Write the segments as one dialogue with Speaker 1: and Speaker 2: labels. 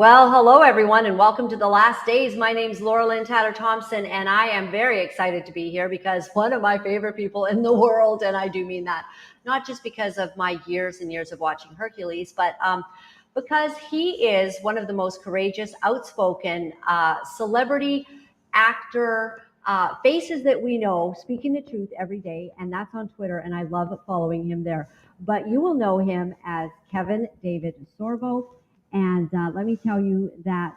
Speaker 1: Well, hello everyone, and welcome to the last days. My name's Laura-Lynn Thompson, and I am very excited to be here because one of my favorite people in the world, and I do mean that, not just because of my years and years of watching Hercules, but because he is one of the most courageous, outspoken celebrity actor faces that we know, speaking the truth every day, and that's on Twitter, and I love following him there. But you will know him as Kevin David Sorbo. And let me tell you that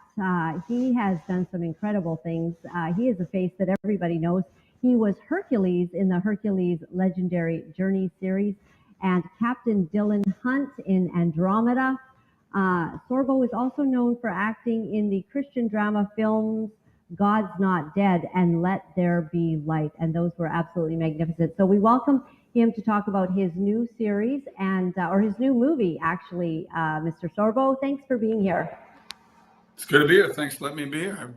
Speaker 1: he has done some incredible things. He is a face that everybody knows. He was Hercules in the Hercules Legendary Journey series and Captain Dylan Hunt in Andromeda. Sorbo is also known for acting in the Christian drama films God's Not Dead and Let There Be Light. And those were absolutely magnificent. So we welcome him to talk about his new series and or his new movie, actually. Mr. Sorbo, thanks for being here.
Speaker 2: It's good to be here. Thanks for letting me be here.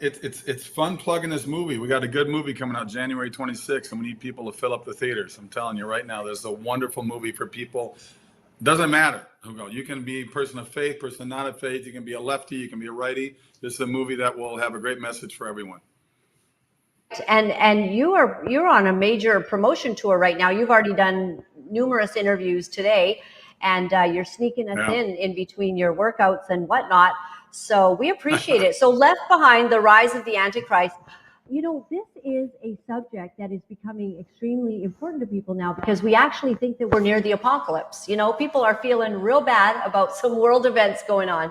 Speaker 2: It's fun plugging this movie. We got a good movie coming out January 26th, and we need people to fill up the theaters. I'm telling you right now, there's a wonderful movie for people. Doesn't matter who goes. You can be a person of faith, person not of faith. You can be a lefty, you can be a righty. This is a movie that will have a great message for everyone.
Speaker 1: And you're on a major promotion tour right now. You've already done numerous interviews today, and you're sneaking us in between your workouts and whatnot. So we appreciate it. So Left Behind, the rise of the Antichrist. You know, this is a subject that is becoming extremely important to people now because we actually think that we're near the apocalypse. You know, people are feeling real bad about some world events going on.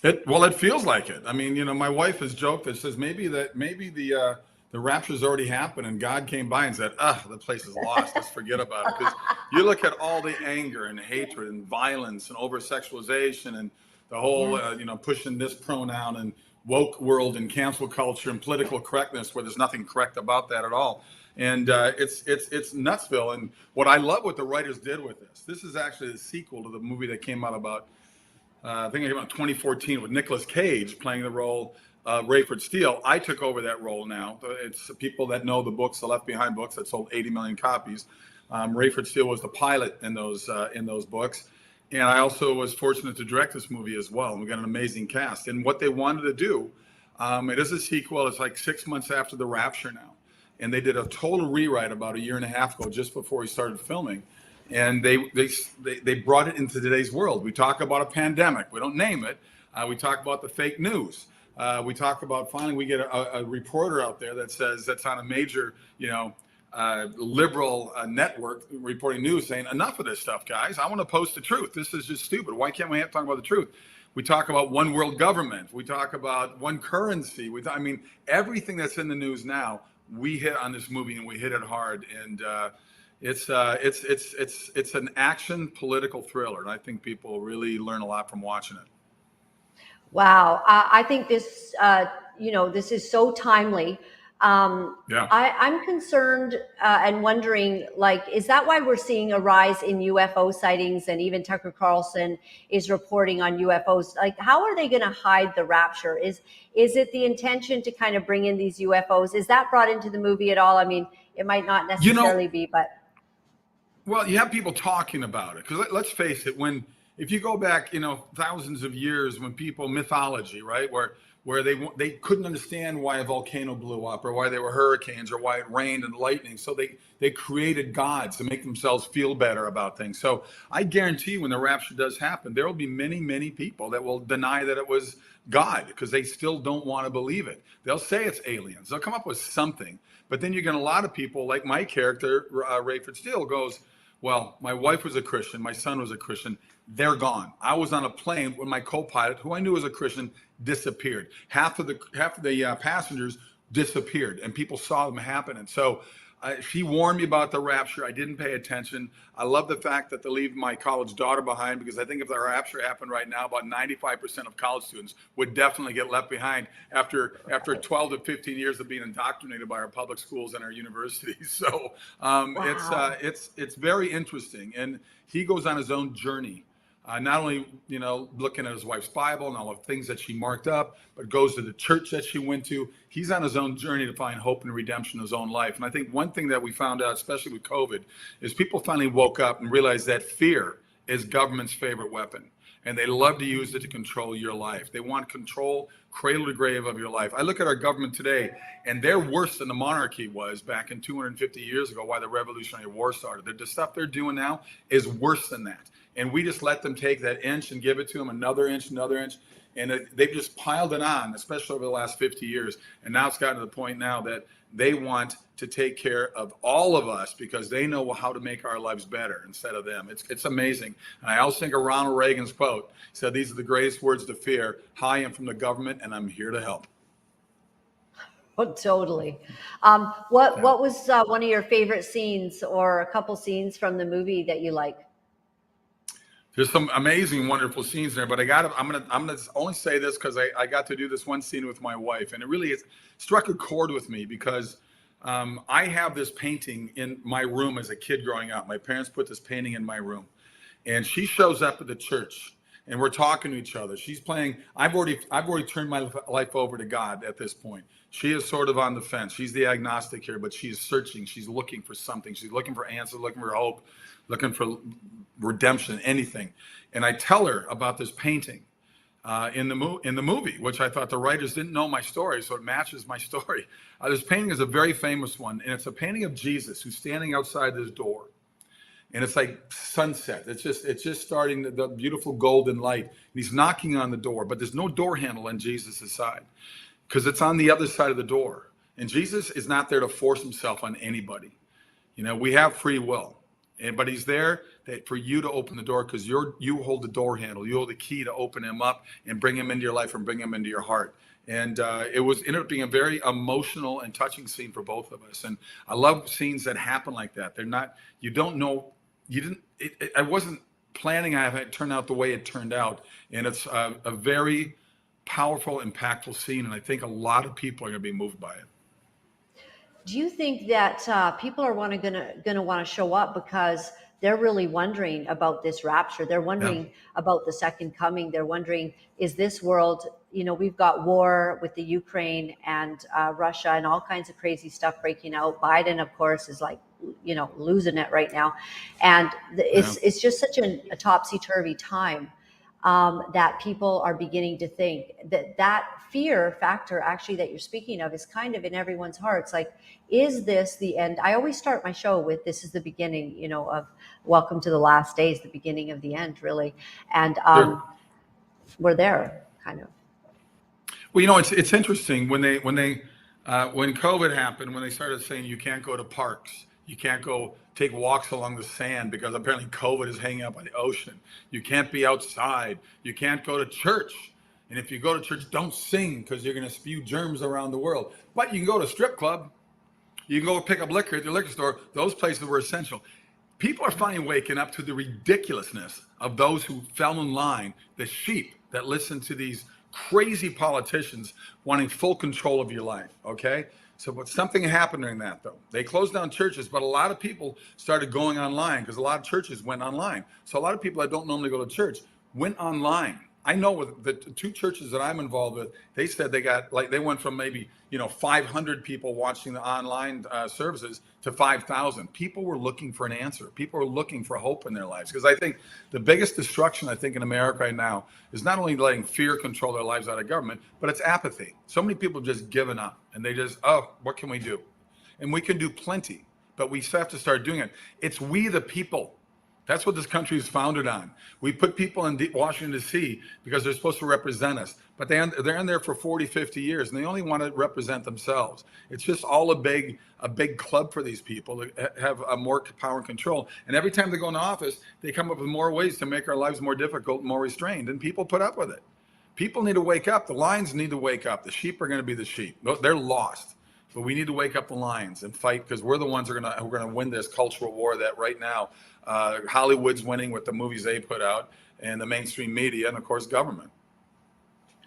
Speaker 2: It feels like it. I mean, you know, my wife has joked that says maybe the rapture's already happened and God came by and said, the place is lost. Let's forget about it. Because you look at all the anger and hatred and violence and over-sexualization and the whole, pushing this pronoun and woke world and cancel culture and political correctness where there's nothing correct about that at all. And it's nutsville. And what I love what the writers did with this is actually a sequel to the movie that came out about I think it came out in 2014 with Nicolas Cage playing the role of Rayford Steele. I took over that role now. It's people that know the books, the Left Behind books that sold 80 million copies. Rayford Steele was the pilot in those books. And I also was fortunate to direct this movie as well. We got an amazing cast. And what they wanted to do, it is a sequel. It's like 6 months after the rapture now. And they did a total rewrite about a year and a half ago, just before we started filming. And they brought it into today's world. We talk about a pandemic. We don't name it. We talk about the fake news. We talk about finally we get a reporter out there that says that's on a major, liberal network reporting news saying enough of this stuff, guys. I want to post the truth. This is just stupid. Why can't we talk about the truth? We talk about one world government. We talk about one currency. Everything that's in the news now, we hit on this movie and we hit it hard. And it's an action political thriller, and I think people really learn a lot from watching it.
Speaker 1: Wow, I think this, this is so timely. I'm concerned and wondering, is that why we're seeing a rise in UFO sightings? And even Tucker Carlson is reporting on UFOs. Like, how are they going to hide the rapture? Is it the intention to kind of bring in these UFOs? Is that brought into the movie at all? I mean, it might not necessarily be, but.
Speaker 2: Well, you have people talking about it because let's face it, if you go back, thousands of years when mythology, right, where they couldn't understand why a volcano blew up or why there were hurricanes or why it rained and lightning. So they created gods to make themselves feel better about things. So I guarantee when the rapture does happen, there will be many, many people that will deny that it was God because they still don't want to believe it. They'll say it's aliens. They'll come up with something. But then you get a lot of people like my character, Rayford Steele, goes, well, my wife was a Christian. My son was a Christian. They're gone. I was on a plane when my co-pilot, who I knew was a Christian, disappeared. Half of the passengers disappeared, and people saw them happen. And so she warned me about the rapture. I didn't pay attention. I love the fact that they leave my college daughter behind because I think if the rapture happened right now, about 95% of college students would definitely get left behind after 12 to 15 years of being indoctrinated by our public schools and our universities. So wow. It's very interesting. And he goes on his own journey. Not only, looking at his wife's Bible and all the things that she marked up, but goes to the church that she went to. He's on his own journey to find hope and redemption in his own life. And I think one thing that we found out, especially with COVID, is people finally woke up and realized that fear is government's favorite weapon. and they love to use it to control your life. They want control, cradle to grave of your life. I look at our government today, and they're worse than the monarchy was back in 250 years ago, why the Revolutionary War started. The stuff they're doing now is worse than that. And we just let them take that inch and give it to them another inch, and they've just piled it on, especially over the last 50 years. And now it's gotten to the point now that they want to take care of all of us because they know how to make our lives better instead of them. It's amazing. And I also think of Ronald Reagan's quote. He said, "These are the greatest words to fear. Hi, I'm from the government, and I'm here to help."
Speaker 1: Oh, totally. What was one of your favorite scenes or a couple scenes from the movie that you like?
Speaker 2: There's some amazing, wonderful scenes there, but I'm gonna only say this because I got to do this one scene with my wife, and it really struck a chord with me because I have this painting in my room as a kid growing up. My parents put this painting in my room, and she shows up at the church, and we're talking to each other. She's playing. I've already turned my life over to God at this point. She is sort of on the fence. She's the agnostic here, but she's searching. She's looking for something. She's looking for answers, looking for hope, looking for redemption, anything. And I tell her about this painting in the movie, which I thought the writers didn't know my story, so it matches my story. This painting is a very famous one, and it's a painting of Jesus who's standing outside this door. And it's like sunset. It's just starting the beautiful golden light. And he's knocking on the door, but there's no door handle on Jesus' side because it's on the other side of the door. And Jesus is not there to force himself on anybody. You know, we have free will, but he's there for you to open the door because you hold the door handle. You hold the key to open him up and bring him into your life and bring him into your heart. And it ended up being a very emotional and touching scene for both of us. And I love scenes that happen like that. They're not, you don't know, I wasn't planning on having it turn out the way it turned out. And it's a very powerful, impactful scene. And I think a lot of people are going to be moved by it.
Speaker 1: Do you think that people are going to want to show up because they're really wondering about this rapture? They're wondering about the second coming. They're wondering, is this world, we've got war with the Ukraine and Russia and all kinds of crazy stuff breaking out. Biden, of course, is like, losing it right now. And it's just such a topsy-turvy time. That people are beginning to think that fear factor actually that you're speaking of is kind of in everyone's hearts. Like, is this the end? I always start my show with, this is the beginning, of welcome to the last days, the beginning of the end, really. And we're there, kind of.
Speaker 2: Well, it's interesting when COVID happened, when they started saying you can't go to parks, you can't go take walks along the sand because apparently COVID is hanging out by the ocean. You can't be outside. You can't go to church. And if you go to church, don't sing because you're going to spew germs around the world. But you can go to a strip club. You can go pick up liquor at the liquor store. Those places were essential. People are finally waking up to the ridiculousness of those who fell in line, the sheep that listen to these crazy politicians wanting full control of your life, okay? But something happened during that, though. They closed down churches, but a lot of people started going online because a lot of churches went online. So a lot of people that don't normally go to church went online. I know with the two churches that I'm involved with, they said they went from maybe 500 people watching the online services to 5,000. People were looking for an answer. People were looking for hope in their lives, because I think the biggest destruction in America right now is not only letting fear control their lives out of government, but it's apathy. So many people have just given up, and they just, what can we do? And we can do plenty, but we have to start doing it. It's we the people. That's what this country is founded on. We put people in Washington, D.C. because they're supposed to represent us. But they're in there for 40, 50 years, and they only want to represent themselves. It's just all a big club for these people to have more power and control. And every time they go into office, they come up with more ways to make our lives more difficult, more restrained, and people put up with it. People need to wake up. The lions need to wake up. The sheep are going to be the sheep. They're lost. But we need to wake up the lions and fight, because we're the ones who are going to win this cultural war that right now Hollywood's winning with the movies they put out, and the mainstream media, and of course government.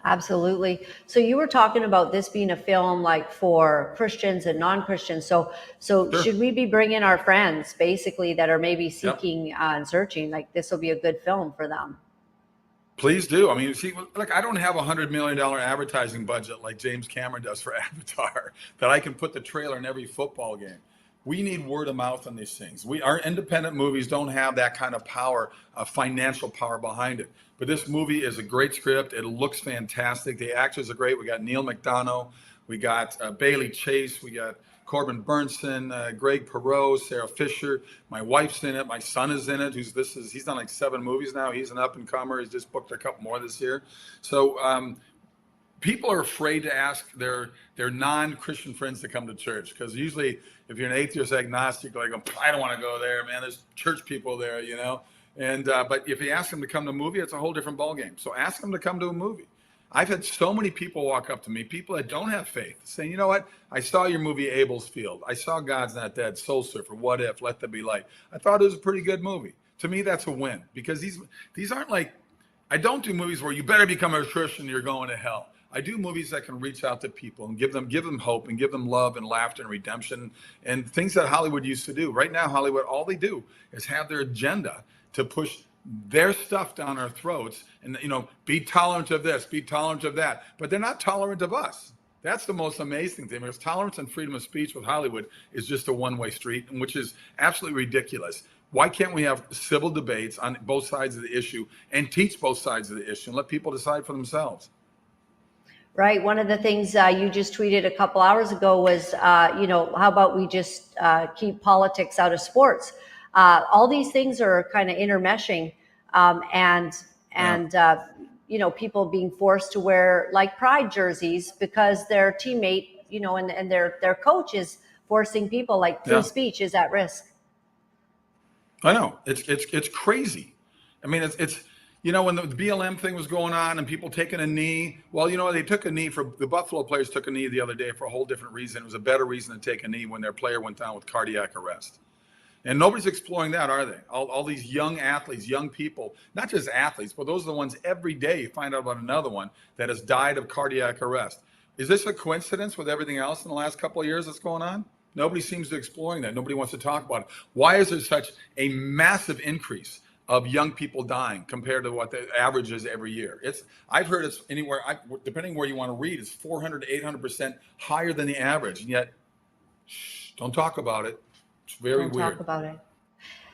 Speaker 1: Absolutely. So you were talking about this being a film like for Christians and non-Christians. So
Speaker 2: Sure.
Speaker 1: Should we be bringing our friends basically that are maybe seeking and searching? Like, this will be a good film for them.
Speaker 2: Please do. I mean, see, look, I don't have $100 million advertising budget like James Cameron does for Avatar that I can put the trailer in every football game. We need word of mouth on these things. Our independent movies don't have that kind of power, financial power behind it. But this movie is a great script. It looks fantastic. The actors are great. We got Neil McDonough, we got Bailey Chase, we got Corbin Burnson, Greg Perot, Sarah Fisher. My wife's in it. My son is in it. He's done like 7 movies now. He's an up and comer. He's just booked a couple more this year. So people are afraid to ask their non-Christian friends to come to church, because usually if you're an atheist agnostic, like, I don't want to go there, man. There's church people there, you know. And but if you ask them to come to a movie, it's a whole different ballgame. So ask them to come to a movie. I've had so many people walk up to me, people that don't have faith, saying, you know what? I saw your movie Abel's Field. I saw God's Not Dead, Soul Surfer, What If, Let There Be Light. I thought it was a pretty good movie. To me, that's a win, because these aren't like, I don't do movies where you better become a Christian, you're going to hell. I do movies that can reach out to people and give them hope and give them love and laughter and redemption and things that Hollywood used to do. Right now, Hollywood, all they do is have their agenda to push their stuff down our throats and, you know, be tolerant of this, be tolerant of that. But they're not tolerant of us. That's the most amazing thing, because tolerance and freedom of speech with Hollywood is just a one-way street, which is absolutely ridiculous. Why can't we have civil debates on both sides of the issue and teach both sides of the issue and let people decide for themselves?
Speaker 1: Right. One of the things you just tweeted a couple hours ago was, you know, how about we just keep politics out of sports? All these things are kind of intermeshing, and you know, people being forced to wear like pride jerseys because their teammate, you know, and their coach is forcing people, like free speech is at risk.
Speaker 2: I know, it's crazy. I mean, it's you know, when the BLM thing was going on and people taking a knee, well, you know, they took a knee for the Buffalo players took a knee the other day for a whole different reason. It was a better reason to take a knee when their player went down with cardiac arrest. And nobody's exploring that, are they? All these young athletes, young people, not just athletes, but those are the ones every day you find out about another one that has died of cardiac arrest. Is this a coincidence with everything else in the last couple of years that's going on? Nobody seems to be exploring that. Nobody wants to talk about it. Why is there such a massive increase of young people dying compared to what the average is every year? I've heard it's anywhere, depending where you want to read, it's 400 to 800% higher than the average. And yet, don't talk about it. It's very weird.
Speaker 1: Don't talk about it.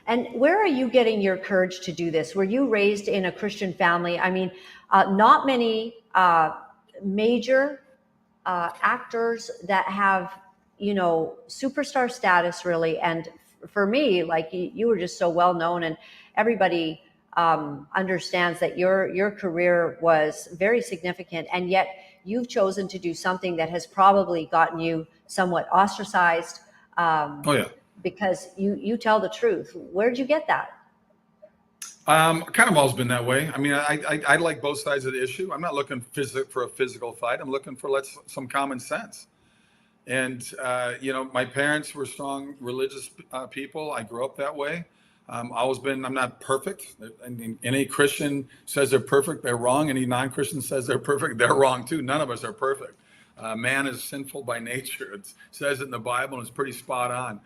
Speaker 1: And where are you getting your courage to do this? Were you raised in a Christian family? I mean, not many major actors that have, you know, superstar status really. And for me, like you were just so well known, and everybody understands that your career was very significant, and yet you've chosen to do something that has probably gotten you somewhat ostracized. Because you tell the truth. Where'd you get that?
Speaker 2: Kind of always been that way. I mean, I like both sides of the issue. I'm not looking for a physical fight. I'm looking for some common sense. And, you know, my parents were strong religious people. I grew up that way. I'm not perfect. Any Christian says they're perfect, they're wrong. Any non-Christian says they're perfect, they're wrong too. None of us are perfect. Man is sinful by nature. It says it in the Bible, and it's pretty spot on.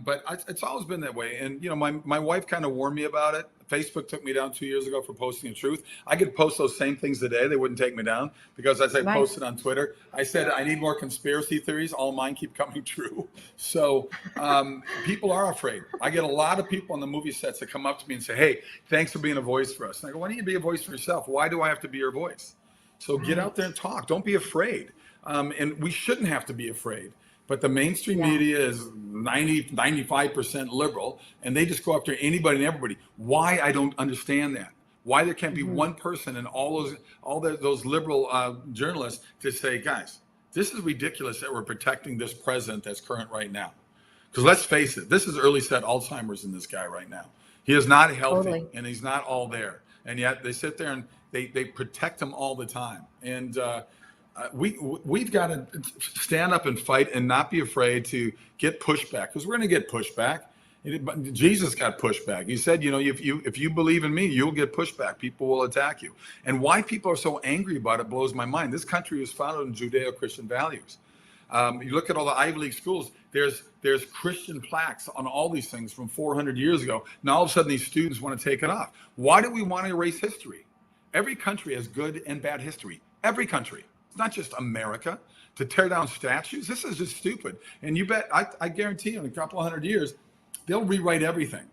Speaker 2: But it's always been that way. And, you know, my wife kind of warned me about it. Facebook took me down 2 years ago for posting the truth. I could post those same things today. They wouldn't take me down, because as I posted on Twitter, I said, I need more conspiracy theories. All mine keep coming true. So people are afraid. I get a lot of people on the movie sets that come up to me and say, hey, thanks for being a voice for us. And I go, why don't you be a voice for yourself? Why do I have to be your voice? So get out there and talk. Don't be afraid. And we shouldn't have to be afraid. But the mainstream media is 95% liberal, and they just go after anybody and everybody. Why? I don't understand that. Why there can't be one person in all those liberal journalists to say, guys, this is ridiculous that we're protecting this president that's current right now. Because let's face it, this is early set Alzheimer's in this guy right now. He is not healthy, and he's not all there. And yet they sit there and they protect him all the time. And we've got to stand up and fight and not be afraid to get pushback, because we're going to get pushback. Jesus got pushback. He said, you know, if you believe in me, you'll get pushback. People will attack you. And why people are so angry about it blows my mind. This country was founded on Judeo-Christian values. You look at all the Ivy League schools, there's Christian plaques on all these things from 400 years ago. Now all of a sudden these students want to take it off. Why do we want to erase history? Every country has good and bad history. Every country. It's not just America. to tear down statues. This is just stupid. And you bet, I guarantee you in a couple of 100 years, they'll rewrite everything.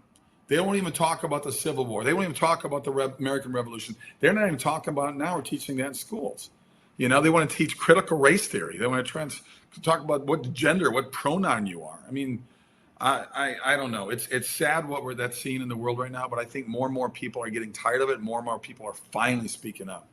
Speaker 2: They won't even talk about the Civil War. They won't even talk about the American Revolution. They're not even talking about it now. We're teaching that in schools. You know, they want to teach critical race theory. They want to talk about what gender, what pronoun you are. I mean, I don't know. It's sad what that's seen in the world right now, but I think more and more people are getting tired of it. More and more people are finally speaking up.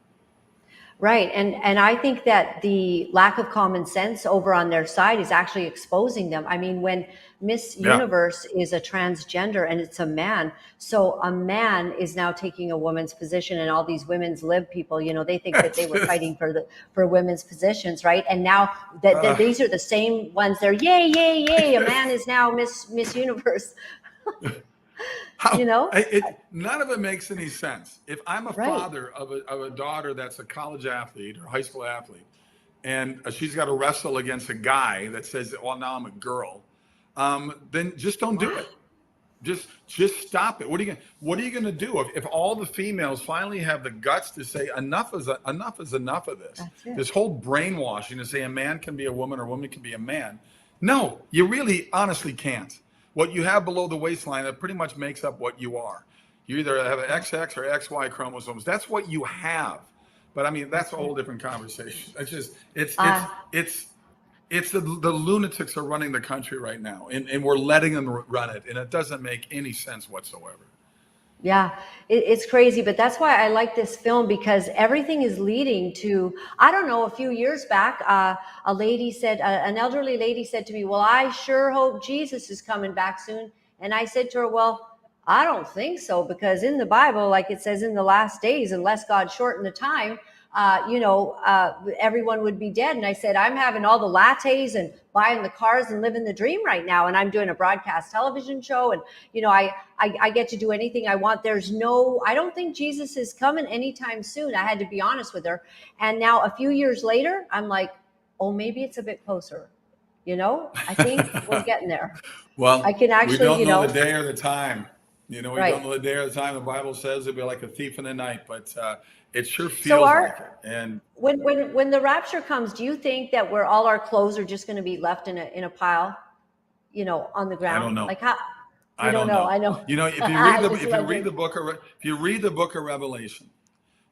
Speaker 1: Right. And I think that the lack of common sense over on their side is actually exposing them. I mean, when Miss Universe is a transgender and it's a man, so a man is now taking a woman's position, and all these women's lib people, you know, they think that they were fighting for women's positions, right? And now that these are the same ones. They're yay, yay, yay! A man is now Miss Universe. You know,
Speaker 2: none of it makes any sense. If I'm a father of a daughter that's a college athlete or high school athlete, and she's got to wrestle against a guy that says, well, now I'm a girl, then just don't do it. Just stop it. What are you going to do if all the females finally have the guts to say enough is enough of this? This whole brainwashing to say a man can be a woman or a woman can be a man. No, you really honestly can't. What you have below the waistline, that pretty much makes up what you are. You either have an XX or XY chromosomes. That's what you have. But I mean, that's a whole different conversation. It's the lunatics are running the country right now, and we're letting them run it, and it doesn't make any sense whatsoever.
Speaker 1: Yeah, it's crazy, but that's why I like this film, because everything is leading to, I don't know, a few years back, a lady said, an elderly lady said to me, well, I sure hope Jesus is coming back soon. And I said to her, well, I don't think so, because in the Bible, like it says in the last days, unless God shortened the time, everyone would be dead. And I said, I'm having all the lattes and buying the cars and living the dream right now. And I'm doing a broadcast television show. And, you know, I get to do anything I want. I don't think Jesus is coming anytime soon. I had to be honest with her. And now a few years later, I'm like, oh, maybe it's a bit closer. You know, I think we're getting there.
Speaker 2: Well,
Speaker 1: I can actually,
Speaker 2: we don't know the day or the time. You know, we
Speaker 1: right.
Speaker 2: don't know the day or the time. The Bible says it'll be like a thief in the night, but it sure feels like it. And
Speaker 1: when the rapture comes, do you think that all our clothes are just going to be left in a pile, you know, on the ground?
Speaker 2: I don't know.
Speaker 1: Like how?
Speaker 2: I don't know.
Speaker 1: I know.
Speaker 2: You know, if you read the book of Revelation,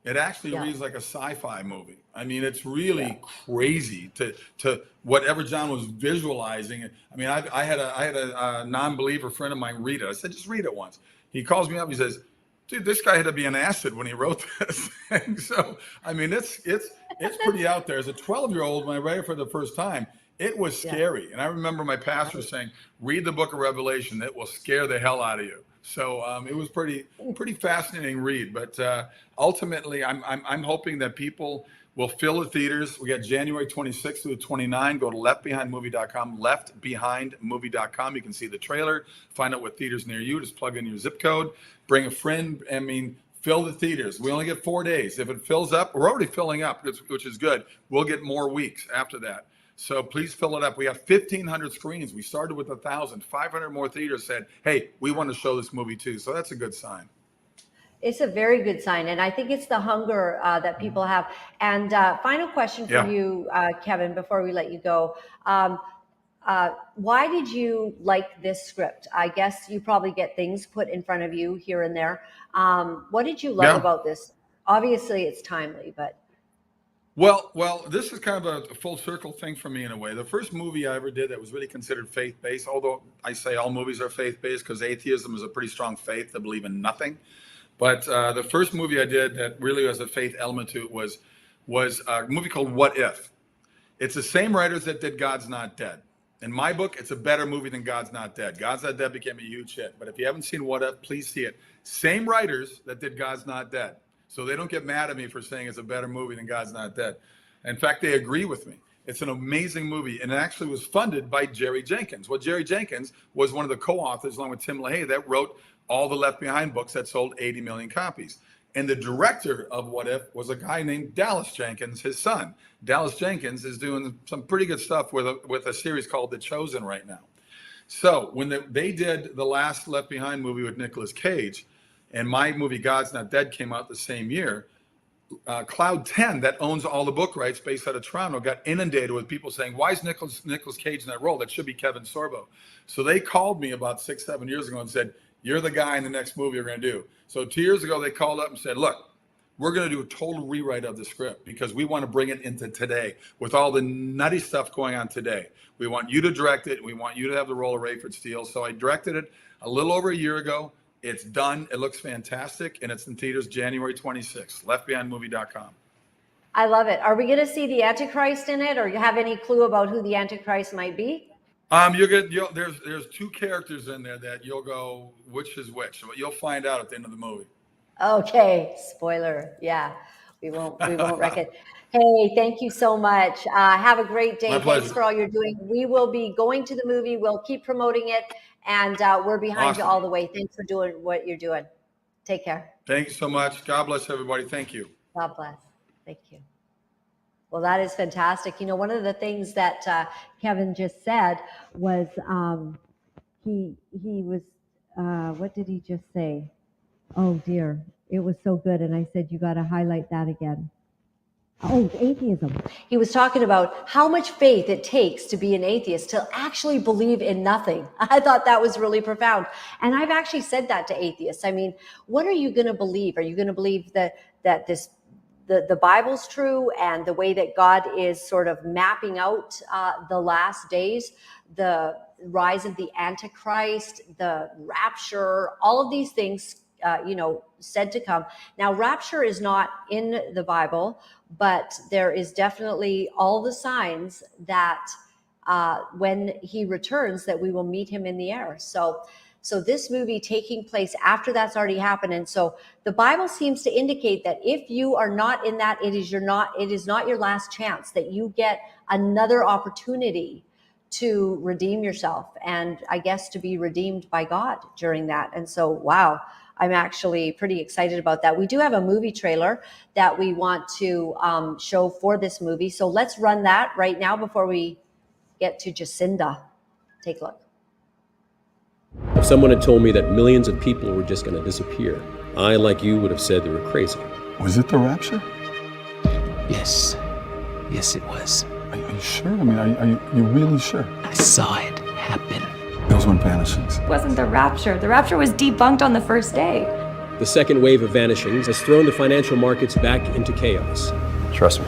Speaker 2: it actually reads like a sci-fi movie. I mean, it's really crazy to whatever John was visualizing. I mean, I had a non-believer friend of mine read it. I said, just read it once. He calls me up. He says, dude, this guy had to be on acid when he wrote this thing. So, I mean, it's pretty out there. As a 12-year-old, when I read it for the first time, it was scary. And I remember my pastor saying, read the book of Revelation. It will scare the hell out of you. So it was pretty fascinating read. But ultimately, I'm hoping that people will fill the theaters. We got January 26th through the 29th. Go to leftbehindmovie.com, leftbehindmovie.com. You can see the trailer, find out what theaters near you. Just plug in your zip code, bring a friend. I mean, fill the theaters. We only get 4 days. If it fills up, we're already filling up, which is good. We'll get more weeks after that. So please fill it up. We have 1,500 screens. We started with 1,000. 500 more theaters said, hey, we want to show this movie too. So that's a good sign.
Speaker 1: It's a very good sign. And I think it's the hunger that people have. And final question for you, Kevin, before we let you go. Why did you like this script? I guess you probably get things put in front of you here and there. What did you love about this? Obviously, it's timely, but.
Speaker 2: Well, this is kind of a full circle thing for me in a way. The first movie I ever did that was really considered faith-based, although I say all movies are faith-based because atheism is a pretty strong faith to believe in nothing. But the first movie I did that really has a faith element to it was a movie called What If? It's the same writers that did God's Not Dead. In my book, it's a better movie than God's Not Dead. God's Not Dead became a huge hit. But if you haven't seen What If, please see it. Same writers that did God's Not Dead. So they don't get mad at me for saying it's a better movie than God's Not Dead. In fact, they agree with me. It's an amazing movie, and it actually was funded by Jerry Jenkins. Well, Jerry Jenkins was one of the co-authors, along with Tim LaHaye, that wrote all the Left Behind books that sold 80 million copies. And the director of What If was a guy named Dallas Jenkins, his son. Dallas Jenkins is doing some pretty good stuff with a series called The Chosen right now. So when they did the last Left Behind movie with Nicolas Cage, and my movie God's Not Dead came out the same year, Cloud 10, that owns all the book rights based out of Toronto, got inundated with people saying, why is Nicolas Cage in that role? That should be Kevin Sorbo. So they called me about 6-7 years ago and said, you're the guy in the next movie you're going to do. So 2 years ago, they called up and said, look, we're going to do a total rewrite of the script because we want to bring it into today with all the nutty stuff going on today. We want you to direct it. We want you to have the role of Rayford Steele. So I directed it a little over a year ago. It's done. It looks fantastic. And it's in theaters January 26th, leftbehindmovie.com.
Speaker 1: I love it. Are we going to see the Antichrist in it, or you have any clue about who the Antichrist might be?
Speaker 2: There's two characters in there that you'll go, which is which? You'll find out at the end of the movie.
Speaker 1: Okay, spoiler. Yeah, we won't wreck it. Hey, thank you so much. Have a great day.
Speaker 2: My pleasure.
Speaker 1: Thanks for all you're doing. We will be going to the movie. We'll keep promoting it, and we're behind you all the way. Thanks for doing what you're doing. Take care.
Speaker 2: Thanks so much. God bless everybody. Thank you.
Speaker 1: God bless. Thank you. Well, that is fantastic. You know, one of the things that Kevin just said was he was what did he just say? Oh dear, it was so good. And I said, you got to highlight that again. Oh, atheism. He was talking about how much faith it takes to be an atheist, to actually believe in nothing. I thought that was really profound. And I've actually said that to atheists. I mean, what are you going to believe? Are you going to believe that the Bible's true and the way that God is sort of mapping out the last days, the rise of the Antichrist, the rapture, all of these things, said to come. Now, rapture is not in the Bible, but there is definitely all the signs that when he returns, that we will meet him in the air. So this movie taking place after that's already happened. And so the Bible seems to indicate that if you are not in that, it is not your last chance, that you get another opportunity to redeem yourself, and I guess to be redeemed by God during that. And so, wow, I'm actually pretty excited about that. We do have a movie trailer that we want to show for this movie. So let's run that right now before we get to Jacinda. Take a look.
Speaker 3: If someone had told me that millions of people were just going to disappear, I, like you, would have said they were crazy.
Speaker 4: Was it the rapture?
Speaker 5: Yes. Yes, it was.
Speaker 4: Are you sure? I mean, are you really sure?
Speaker 5: I saw it happen.
Speaker 4: Those weren't vanishings.
Speaker 6: It wasn't the rapture. The rapture was debunked on the first day.
Speaker 3: The second wave of vanishings has thrown the financial markets back into chaos.
Speaker 7: Trust me.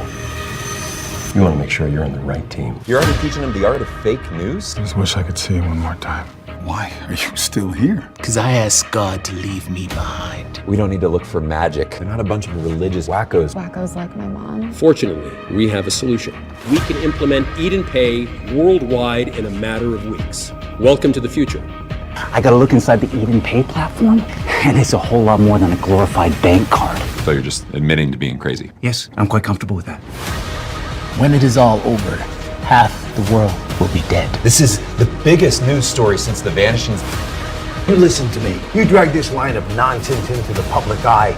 Speaker 7: You want to make sure you're on the right team.
Speaker 8: You're already teaching them the art of fake news?
Speaker 4: I just wish I could see you one more time. Why are you still here?
Speaker 5: Because I asked God to leave me behind.
Speaker 8: We don't need to look for magic. They're not a bunch of religious wackos.
Speaker 6: Wackos like my mom.
Speaker 3: Fortunately, we have a solution. We can implement Eat and Pay worldwide in a matter of weeks. Welcome to the future.
Speaker 9: I got to look inside the Eat and Pay platform, and it's a whole lot more than a glorified bank card.
Speaker 8: So you're just admitting to being crazy?
Speaker 9: Yes, I'm quite comfortable with that. When it is all over, half the world will be dead.
Speaker 8: This is the biggest news story since the vanishings.
Speaker 10: You listen to me. You drag this line of nonsense into the public eye.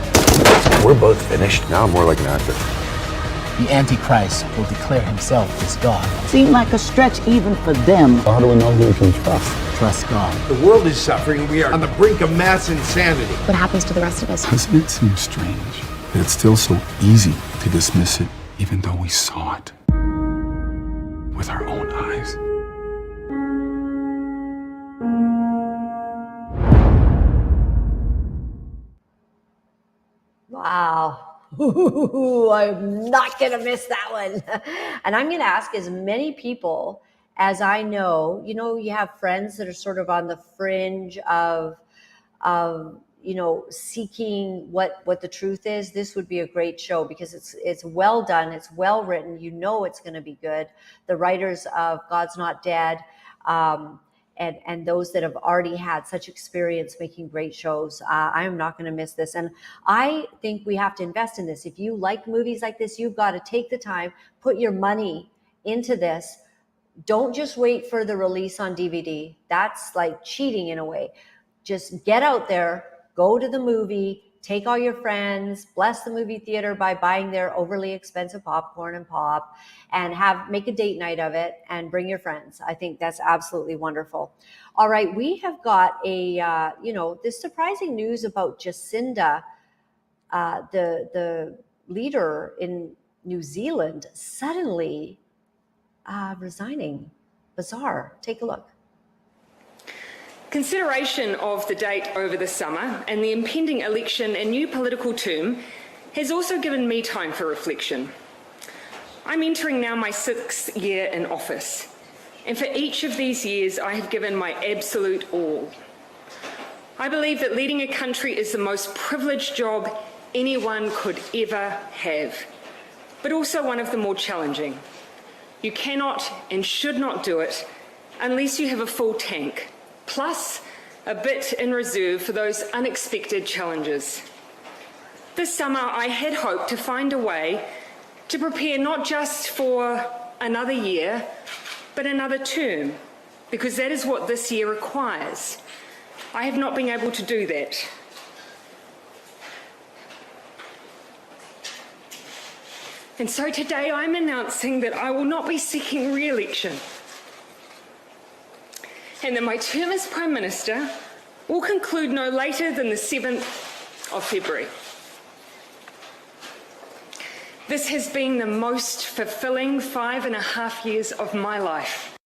Speaker 10: We're both finished.
Speaker 8: Now I'm more like an actor.
Speaker 5: The Antichrist will declare himself as God.
Speaker 9: Seemed like a stretch even for them.
Speaker 7: How do we know who we can trust?
Speaker 5: Trust God.
Speaker 10: The world is suffering. We are on the brink of mass insanity.
Speaker 6: What happens to the rest of us?
Speaker 4: Doesn't it seem strange that it's still so easy to dismiss it, even though we saw it with our own eyes?
Speaker 1: Wow. I'm not going to miss that one. And I'm going to ask as many people as I know. You have friends that are sort of on the fringe of seeking what the truth is. This would be a great show because it's well done. It's well written. It's going to be good. The writers of God's Not Dead, and those that have already had such experience making great shows. I am not going to miss this. And I think we have to invest in this. If you like movies like this, you've got to take the time, put your money into this. Don't just wait for the release on DVD. That's like cheating in a way. Just get out there, go to the movie, take all your friends, bless the movie theater by buying their overly expensive popcorn and pop, and make a date night of it and bring your friends. I think that's absolutely wonderful. All right, we have got this surprising news about Jacinda, the leader in New Zealand suddenly resigning. Bizarre. Take a look.
Speaker 11: Consideration of the date over the summer and the impending election and new political term has also given me time for reflection. I'm entering now my 6th year in office, and for each of these years I have given my absolute all. I believe that leading a country is the most privileged job anyone could ever have, but also one of the more challenging. You cannot and should not do it unless you have a full tank, plus a bit in reserve for those unexpected challenges. This summer, I had hoped to find a way to prepare not just for another year, but another term, because that is what this year requires. I have not been able to do that. And so today I'm announcing that I will not be seeking re-election, and that my term as Prime Minister will conclude no later than the 7th of February. This has been the most fulfilling 5.5 years of my life.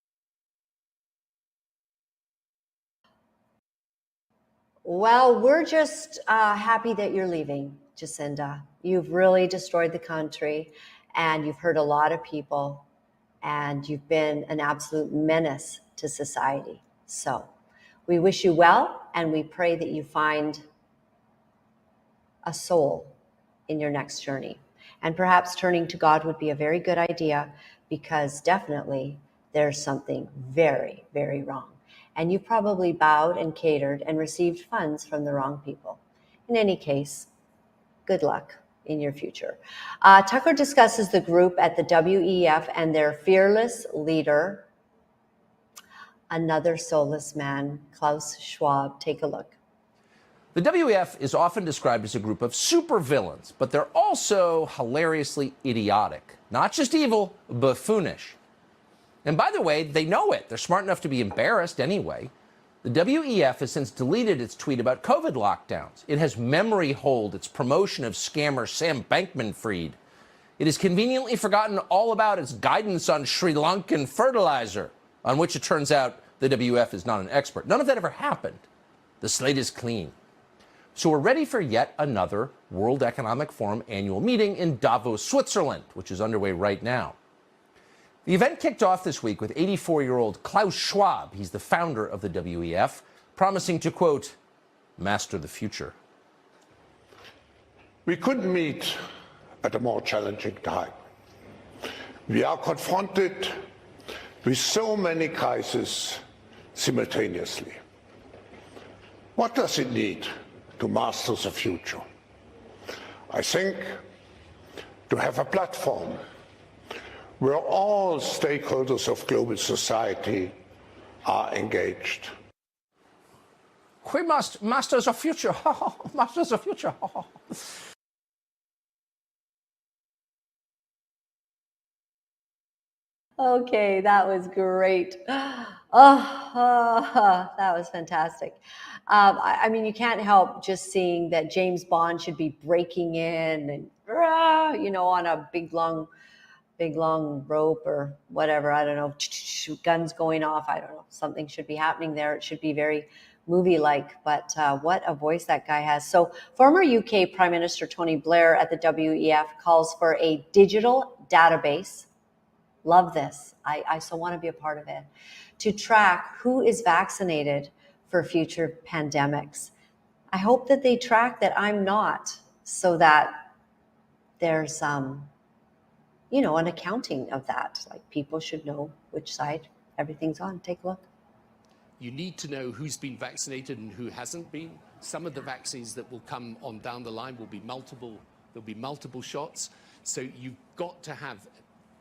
Speaker 1: Well, we're just happy that you're leaving, Jacinda. You've really destroyed the country, and you've hurt a lot of people, and you've been an absolute menace to society. So we wish you well, and we pray that you find a soul in your next journey. And perhaps turning to God would be a very good idea, because definitely there's something very, very wrong. And you probably bowed and catered and received funds from the wrong people. In any case, good luck in your future. Tucker discusses the group at the WEF and their fearless leader, another soulless man, Klaus Schwab. Take a look.
Speaker 12: The WEF is often described as a group of supervillains, but they're also hilariously idiotic. Not just evil, buffoonish. And by the way, they know it. They're smart enough to be embarrassed anyway. The WEF has since deleted its tweet about COVID lockdowns. It has memory holed its promotion of scammer Sam Bankman-Fried. It has conveniently forgotten all about its guidance on Sri Lankan fertilizer, on which it turns out the WEF is not an expert. None of that ever happened. The slate is clean. So we're ready for yet another World Economic Forum annual meeting in Davos, Switzerland, which is underway right now. The event kicked off this week with 84-year-old Klaus Schwab, he's the founder of the WEF, promising to, quote, master the future.
Speaker 13: We couldn't meet at a more challenging time. We are confronted with so many crises simultaneously. What does it need to master the future? I think to have a platform where all stakeholders of global society are engaged.
Speaker 12: We must master the future. Master the future.
Speaker 1: Okay, that was great. Oh, that was fantastic. I mean, you can't help just seeing that James Bond should be breaking in and, on a big long rope or whatever. I don't know, guns going off. I don't know. Something should be happening there. It should be very movie-like, but what a voice that guy has. So former UK Prime Minister Tony Blair at the WEF calls for a digital database. Love this. I so want to be a part of it, to track who is vaccinated for future pandemics. I hope that they track that I'm not, so that there's an accounting of that. Like, people should know which side everything's on. Take a look.
Speaker 14: You need to know who's been vaccinated and who hasn't been. Some of the vaccines that will come on down the line will be multiple. There'll be multiple shots. So you've got to have,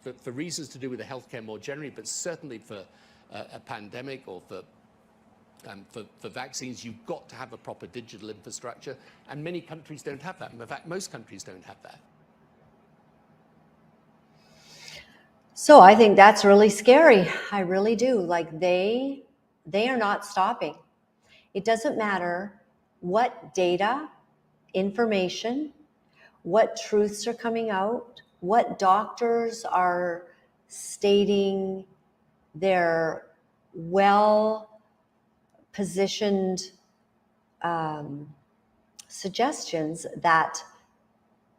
Speaker 14: for reasons to do with the healthcare more generally, but certainly for a pandemic or for vaccines, you've got to have a proper digital infrastructure. And many countries don't have that. In fact, most countries don't have that.
Speaker 1: So I think that's really scary. I really do. Like, they are not stopping. It doesn't matter what data, information, what truths are coming out, what doctors are stating their well-positioned suggestions that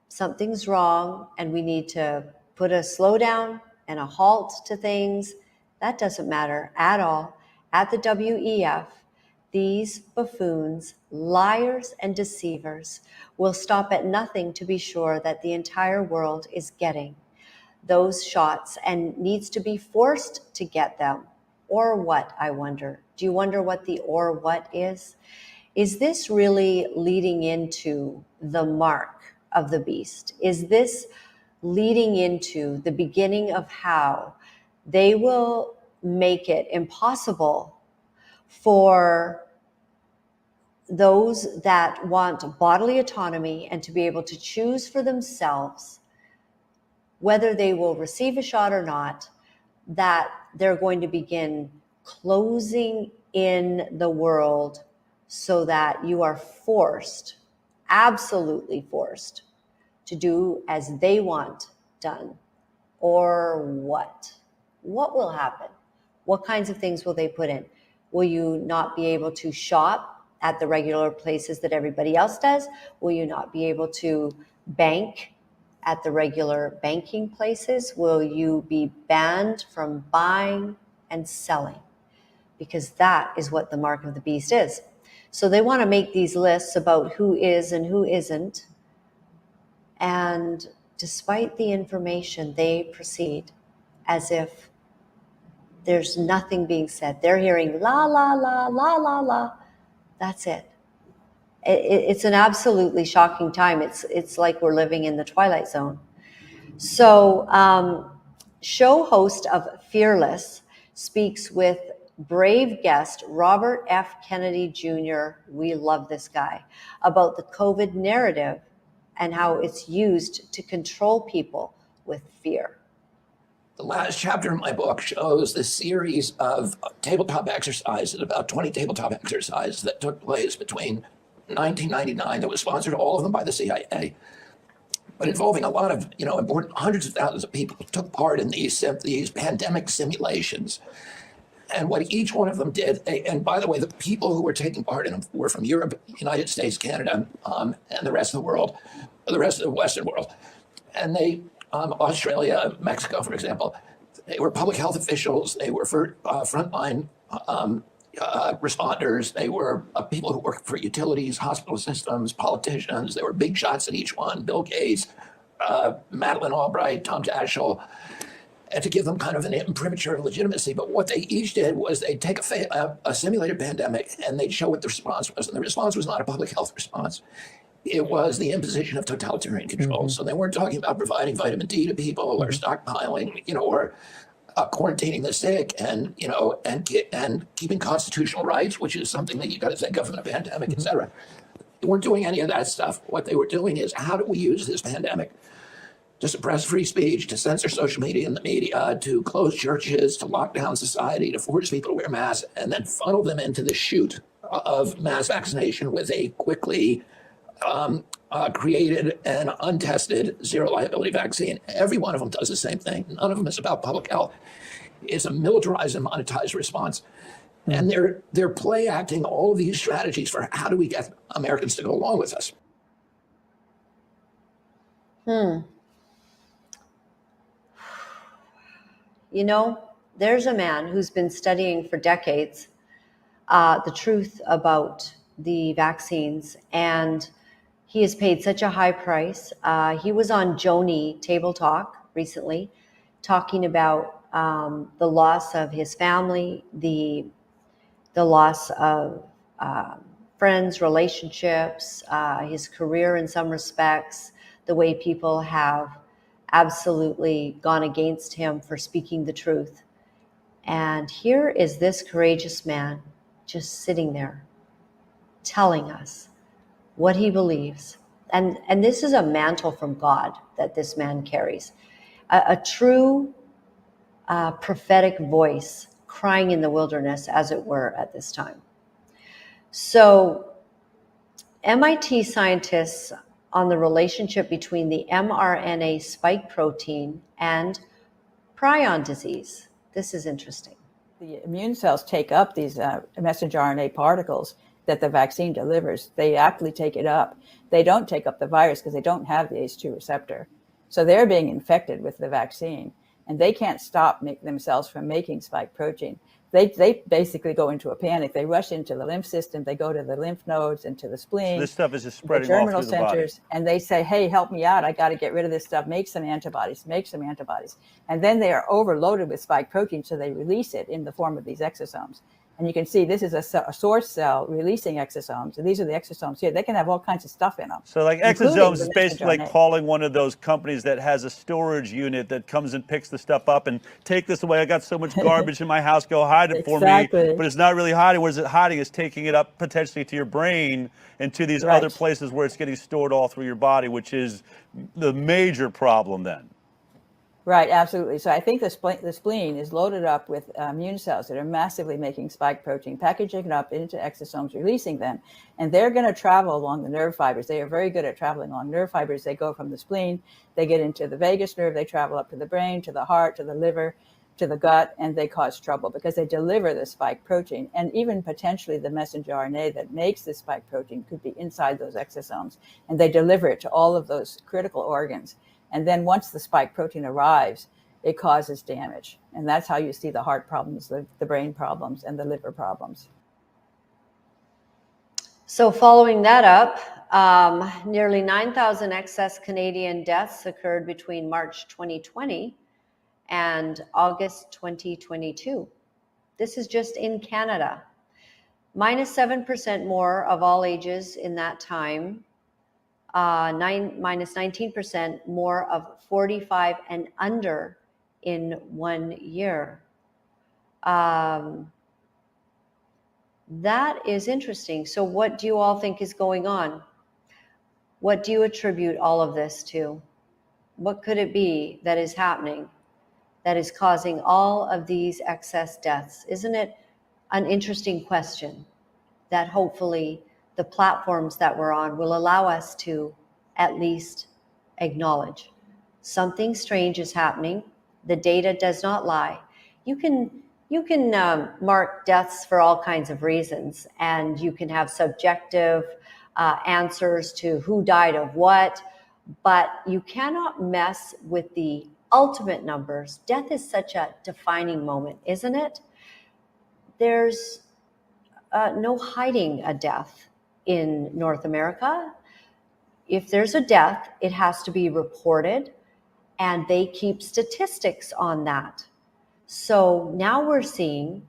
Speaker 1: something's wrong and we need to put a slowdown and a halt to things. That doesn't matter at all. At the WEF, these buffoons, liars and deceivers will stop at nothing to be sure that the entire world is getting those shots and needs to be forced to get them. Or what, I wonder? Do you wonder what the or what is? Is this really leading into the mark of the beast? Is this leading into the beginning of how they will make it impossible for those that want bodily autonomy and to be able to choose for themselves whether they will receive a shot or not, that they're going to begin closing in the world so that you are forced, absolutely forced, to do as they want done? Or what? What will happen? What kinds of things will they put in? Will you not be able to shop at the regular places that everybody else does? Will you not be able to bank at the regular banking places? Will you be banned from buying and selling? Because that is what the mark of the beast is. So they want to make these lists about who is and who isn't. And despite the information, they proceed as if there's nothing being said. They're hearing la, la, la, la, la, la. That's it. It's an absolutely shocking time. It's like we're living in the Twilight Zone. So show host of Fearless speaks with brave guest Robert F. Kennedy Jr., we love this guy, about the COVID narrative and how it's used to control people with fear.
Speaker 15: The last chapter of my book shows the series of tabletop exercises, about 20 tabletop exercises that took place between 1999, that was sponsored, all of them by the CIA, but involving a lot of, important, hundreds of thousands of people who took part in these pandemic simulations. And what each one of them did, and by the way, the people who were taking part in them were from Europe, United States, Canada, and the rest of the world, the rest of the Western world. And they, Australia, Mexico, for example, they were public health officials, they were frontline responders, they were people who worked for utilities, hospital systems, politicians. There were big shots in each one: Bill Gates, Madeleine Albright, Tom Daschle, and to give them kind of an imprimatur of legitimacy. But what they each did was they'd take a simulated pandemic and they'd show what the response was. And the response was not a public health response. It was the imposition of totalitarian control. So they weren't talking about providing vitamin D to people or stockpiling, or quarantining the sick and keeping constitutional rights, which is something that you got to think of in a pandemic, et cetera. They weren't doing any of that stuff. What they were doing is, how do we use this pandemic to suppress free speech, to censor social media and the media, to close churches, to lock down society, to force people to wear masks, and then funnel them into the chute of mass vaccination with a quickly created and untested zero liability vaccine. Every one of them does the same thing. None of them is about public health. It's a militarized and monetized response. And they're play acting all of these strategies for how do we get Americans to go along with us.
Speaker 1: There's a man who's been studying for decades the truth about the vaccines, and he has paid such a high price. He was on Joni Table Talk recently, talking about the loss of his family, the loss of friends, relationships, his career in some respects, the way people have absolutely gone against him for speaking the truth. And here is this courageous man just sitting there telling us what he believes. And this is a mantle from God that this man carries, a true prophetic voice crying in the wilderness, as it were, at this time. So MIT scientists on the relationship between the mRNA spike protein and prion disease. This is interesting.
Speaker 16: The immune cells take up these messenger RNA particles that the vaccine delivers. They actually take it up. They don't take up the virus because they don't have the ACE2 receptor. So they're being infected with the vaccine, and they can't stop themselves from making spike protein. They basically go into a panic. They rush into the lymph system. They go to the lymph nodes and to the spleen.
Speaker 17: So this stuff is just spreading
Speaker 16: the
Speaker 17: all
Speaker 16: germinal
Speaker 17: through the body.
Speaker 16: centers, and they say, hey, help me out. I got to get rid of this stuff. Make some antibodies. And then they are overloaded with spike protein, so they release it in the form of these exosomes. And you can see this is a source cell releasing exosomes. And these are the exosomes here. They can have all kinds of stuff in them.
Speaker 17: So like
Speaker 16: including
Speaker 17: exosomes
Speaker 16: the
Speaker 17: is basically
Speaker 16: messenger
Speaker 17: like
Speaker 16: RNA.
Speaker 17: calling one of those companies that has a storage unit that comes and picks the stuff up and take this away. I got so much garbage in my house, go hide it for me.
Speaker 16: Exactly.
Speaker 17: But it's not really hiding. What is it hiding? It's taking it up potentially to your brain and to these
Speaker 16: Right.
Speaker 17: other places where it's getting stored all through your body, which is the major problem then.
Speaker 16: Right, absolutely. So I think the spleen is loaded up with immune cells that are massively making spike protein, packaging it up into exosomes, releasing them, and they're going to travel along the nerve fibers. They are very good at traveling along nerve fibers. They go from the spleen, they get into the vagus nerve, they travel up to the brain, to the heart, to the liver, to the gut, and they cause trouble because they deliver the spike protein. And even potentially the messenger RNA that makes the spike protein could be inside those exosomes, and they deliver it to all of those critical organs. And then once the spike protein arrives, it causes damage. And that's how you see the heart problems, the brain problems, and the liver problems.
Speaker 1: So following that up, nearly 9,000 excess Canadian deaths occurred between March 2020 and August 2022. This is just in Canada. Minus 7% more of all ages in that time. Minus 19% more of 45 and under in 1 year. That is interesting. So what do you all think is going on? What do you attribute all of this to? What could it be that is happening that is causing all of these excess deaths? Isn't it an interesting question that hopefully the platforms that we're on will allow us to at least acknowledge something strange is happening. The data does not lie. You can mark deaths for all kinds of reasons, and you can have subjective answers to who died of what, but you cannot mess with the ultimate numbers. Death is such a defining moment, isn't it? There's no hiding a death in North America. If there's a death, it has to be reported, and they keep statistics on that. So now we're seeing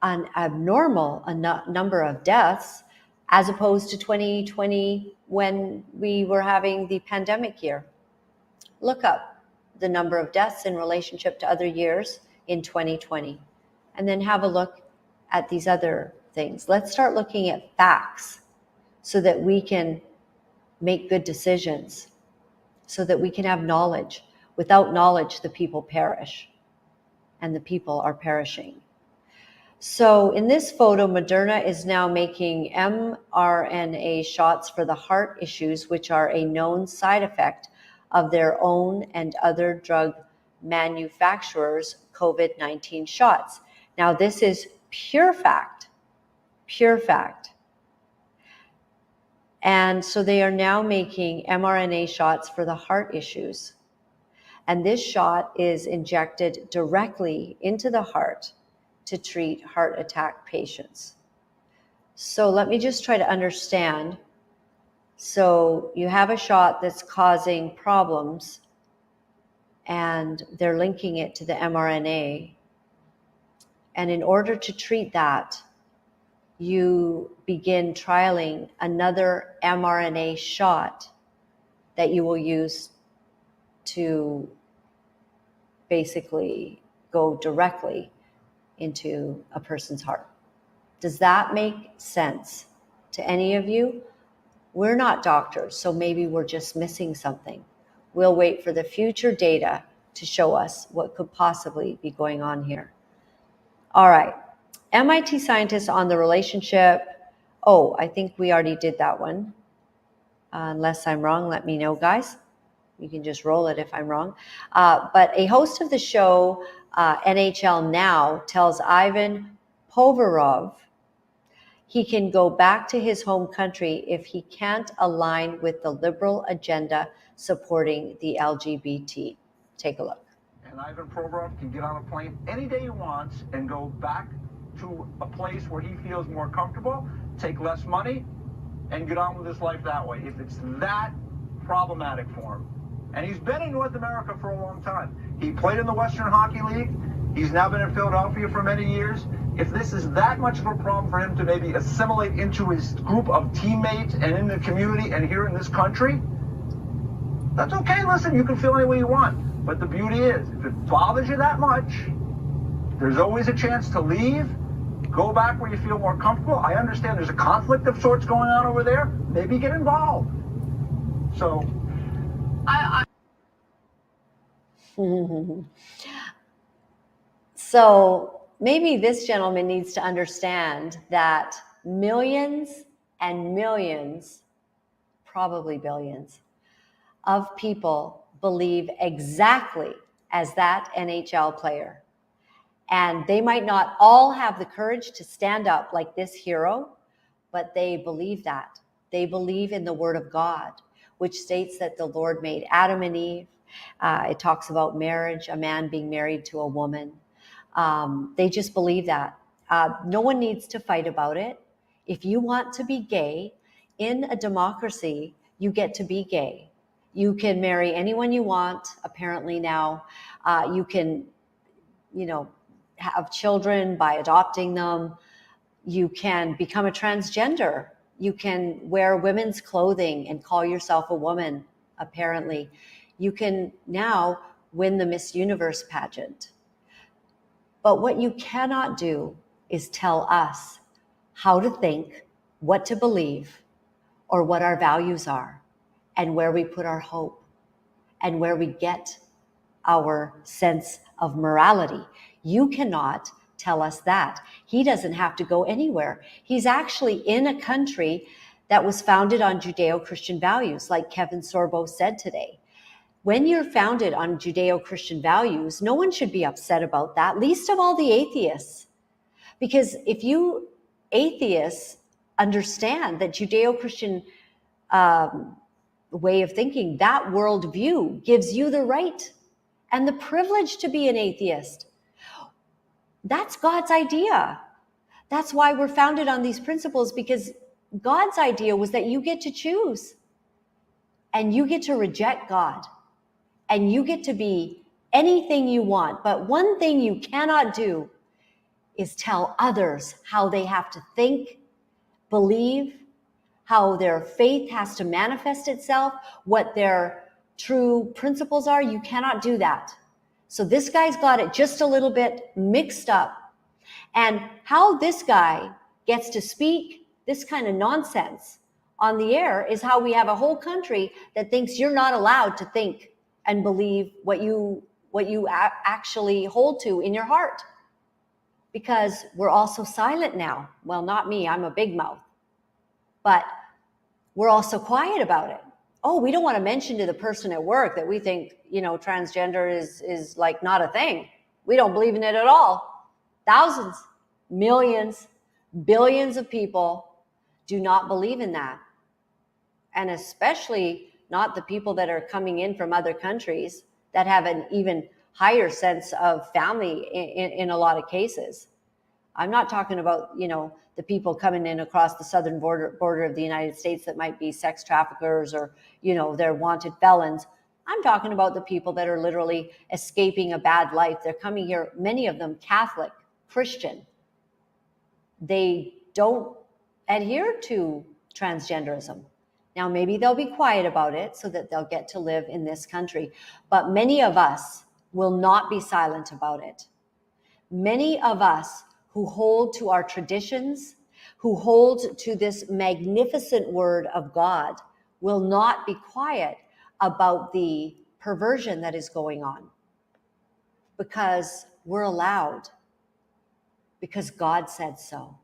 Speaker 1: an abnormal number of deaths as opposed to 2020 when we were having the pandemic year. Look up the number of deaths in relationship to other years in 2020, and then have a look at these other things. Let's start looking at facts so that we can make good decisions, so that we can have knowledge. Without knowledge, the people perish, and the people are perishing. So in this photo, Moderna is now making mRNA shots for the heart issues, which are a known side effect of their own and other drug manufacturers' COVID-19 shots. Now, this is pure fact, pure fact. And so they are now making mRNA shots for the heart issues. And this shot is injected directly into the heart to treat heart attack patients. So let me just try to understand. So you have a shot that's causing problems, and they're linking it to the mRNA. And in order to treat that, you begin trialing another mRNA shot that you will use to basically go directly into a person's heart. Does that make sense to any of you? We're not doctors, so maybe we're just missing something. We'll wait for the future data to show us what could possibly be going on here. All right, MIT scientists on the relationship. Oh, I think we already did that one. Unless I'm wrong, let me know, guys. You can just roll it if I'm wrong. But a host of the show, NHL Now, tells Ivan Povarov he can go back to his home country if he can't align with the liberal agenda supporting the LGBT. Take a look.
Speaker 18: And Ivan Provorov can get on a plane any day he wants and go back to a place where he feels more comfortable, take less money, and get on with his life that way, if it's that problematic for him. And he's been in North America for a long time. He played in the Western Hockey League. He's now been in Philadelphia for many years. If this is that much of a problem for him to maybe assimilate into his group of teammates and in the community and here in this country, that's okay. Listen, you can feel any way you want. But the beauty is, if it bothers you that much, there's always a chance to leave, go back where you feel more comfortable. I understand there's a conflict of sorts going on over there. Maybe get involved. So,
Speaker 1: So maybe this gentleman needs to understand that millions and millions, probably billions, of people believe exactly as that NHL player. And they might not all have the courage to stand up like this hero, but they believe that. They believe in the Word of God, which states that the Lord made Adam and Eve. It talks about marriage, a man being married to a woman. They just believe that. No one needs to fight about it. If you want to be gay, in a democracy, you get to be gay. You can marry anyone you want, apparently now. You can, have children by adopting them. You can become a transgender. You can wear women's clothing and call yourself a woman, apparently. You can now win the Miss Universe pageant. But what you cannot do is tell us how to think, what to believe, or what our values are, and where we put our hope, and where we get our sense of morality. You cannot tell us that. He doesn't have to go anywhere. He's actually in a country that was founded on Judeo-Christian values, like Kevin Sorbo said today. When you're founded on Judeo-Christian values, no one should be upset about that, least of all the atheists. Because if you atheists understand that Judeo-Christian way of thinking, that worldview gives you the right and the privilege to be an atheist. That's God's idea. That's why we're founded on these principles, because God's idea was that you get to choose and you get to reject God and you get to be anything you want. But one thing you cannot do is tell others how they have to think, believe, how their faith has to manifest itself, what their true principles are. You cannot do that. So this guy's got it just a little bit mixed up. And how this guy gets to speak this kind of nonsense on the air is how we have a whole country that thinks you're not allowed to think and believe what you actually hold to in your heart. Because we're all so silent now. Well, not me, I'm a big mouth. But we're all so quiet about it. Oh, we don't want to mention to the person at work that we think, transgender is like not a thing. We don't believe in it at all. Thousands, millions, billions of people do not believe in that. And especially not the people that are coming in from other countries that have an even higher sense of family in a lot of cases. I'm not talking about, the people coming in across the southern border of the United States that might be sex traffickers or, they're wanted felons. I'm talking about the people that are literally escaping a bad life. They're coming here, many of them Catholic, Christian. They don't adhere to transgenderism. Now, maybe they'll be quiet about it so that they'll get to live in this country. But many of us will not be silent about it. Many of us who hold to our traditions, who hold to this magnificent word of God, will not be quiet about the perversion that is going on. Because we're allowed. Because God said so.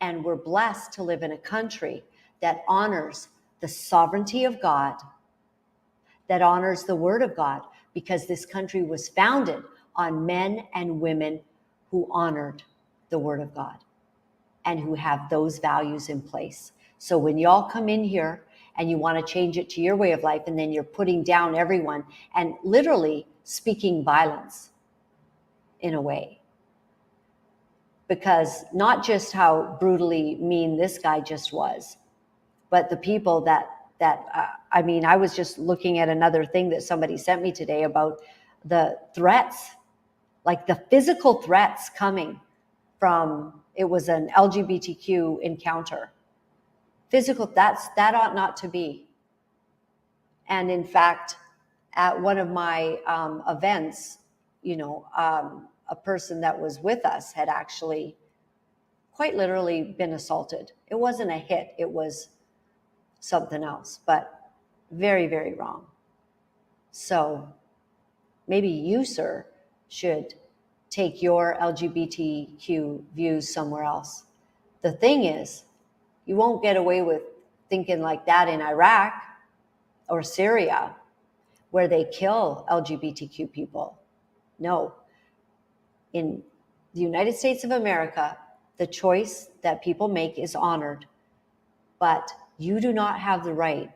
Speaker 1: And we're blessed to live in a country that honors the sovereignty of God, that honors the word of God, because this country was founded on men and women who honored the word of God and who have those values in place. So when y'all come in here and you want to change it to your way of life, and then you're putting down everyone and literally speaking violence in a way, because not just how brutally mean this guy just was, but the people I mean, I was just looking at another thing that somebody sent me today about the threats, like the physical threats coming from, it was an LGBTQ encounter. Physical, that ought not to be. And in fact, at one of my events, a person that was with us had actually quite literally been assaulted. It wasn't a hit, it was something else, but very, very wrong. So maybe you, sir, should take your LGBTQ views somewhere else. The thing is, you won't get away with thinking like that in Iraq or Syria, where they kill LGBTQ people. No. In the United States of America, the choice that people make is honored, but you do not have the right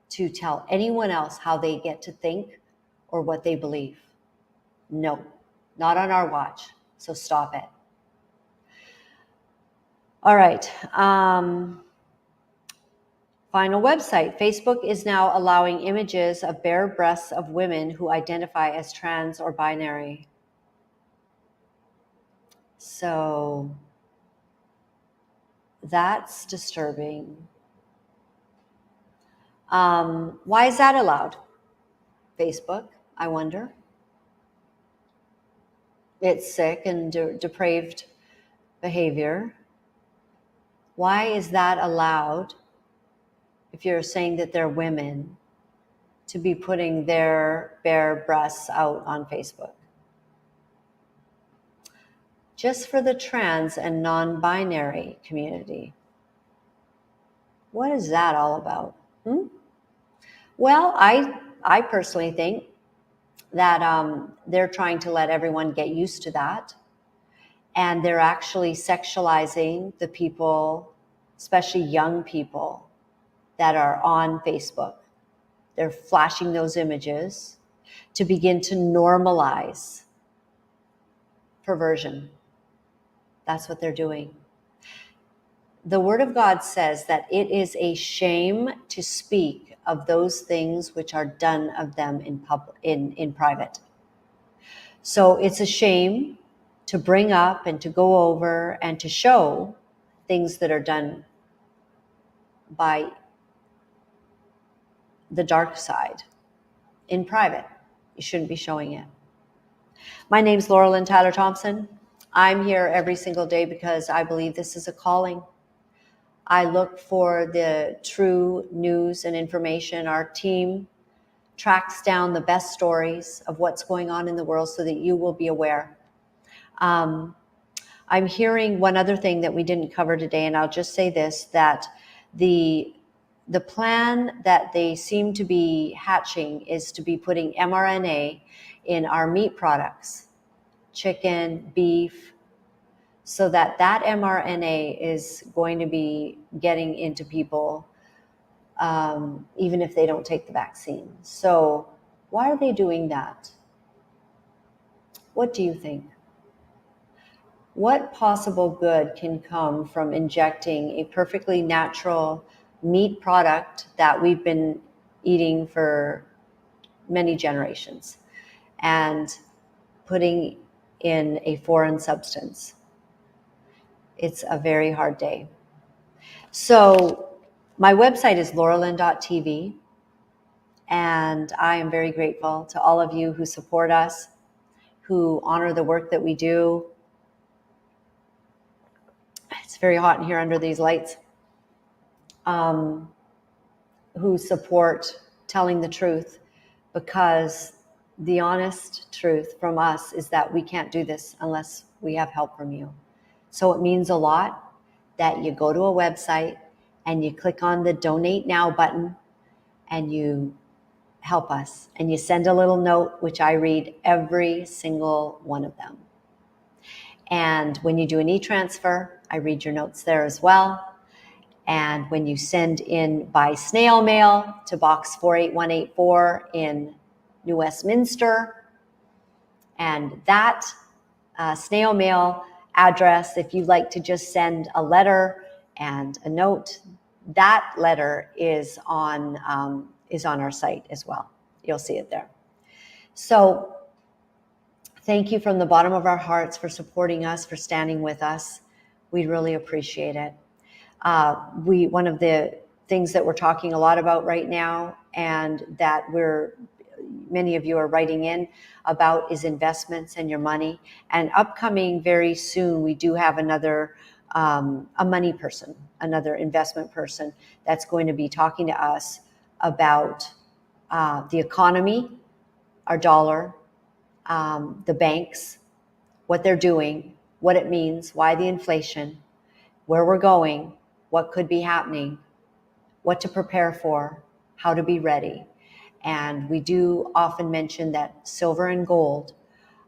Speaker 1: to tell anyone else how they get to think or what they believe. No, not on our watch. So stop it. All right. Final website. Facebook is now allowing images of bare breasts of women who identify as trans or binary. So that's disturbing. Why is that allowed? Facebook, I wonder. It's sick and depraved behavior. Why is that allowed if you're saying that they're women to be putting their bare breasts out on Facebook? Just for the trans and non-binary community. What is that all about? Well, I personally think that they're trying to let everyone get used to that. And they're actually sexualizing the people, especially young people, that are on Facebook. They're flashing those images to begin to normalize perversion. That's what they're doing. The Word of God says that it is a shame to speak of those things which are done of them in private. So it's a shame to bring up and to go over and to show things that are done by the dark side in private. You shouldn't be showing it. My name's Laura-Lynn Tyler Thompson. I'm here every single day because I believe this is a calling. I look for the true news and information. Our team tracks down the best stories of what's going on in the world so that you will be aware. I'm hearing one other thing that we didn't cover today, and I'll just say this, that the plan that they seem to be hatching is to be putting mRNA in our meat products, chicken, beef, so that mRNA is going to be getting into people even if they don't take the vaccine. So why are they doing that? What do you think? What possible good can come from injecting a perfectly natural meat product that we've been eating for many generations and putting in a foreign substance? It's a very hard day. So my website is lauralynn.tv, and I am very grateful to all of you who support us, who honor the work that we do. It's very hot in here under these lights. Who support telling the truth, because the honest truth from us is that we can't do this unless we have help from you. So it means a lot that you go to a website and you click on the Donate Now button and you help us. And you send a little note, which I read every single one of them. And when you do an e-transfer, I read your notes there as well. And when you send in by snail mail to Box 48184 in New Westminster, and that snail mail address, if you'd like to just send a letter and a note, that letter is on our site as well. You'll see it there. So thank you from the bottom of our hearts for supporting us, for standing with us. We really appreciate it. One of the things that we're talking a lot about right now, and that many of you are writing in about, is investments and your money. And upcoming very soon, we do have another a money person, another investment person that's going to be talking to us about the economy, our dollar, the banks, what they're doing, what it means, why the inflation, where we're going, what could be happening, what to prepare for, how to be ready. And we do often mention that silver and gold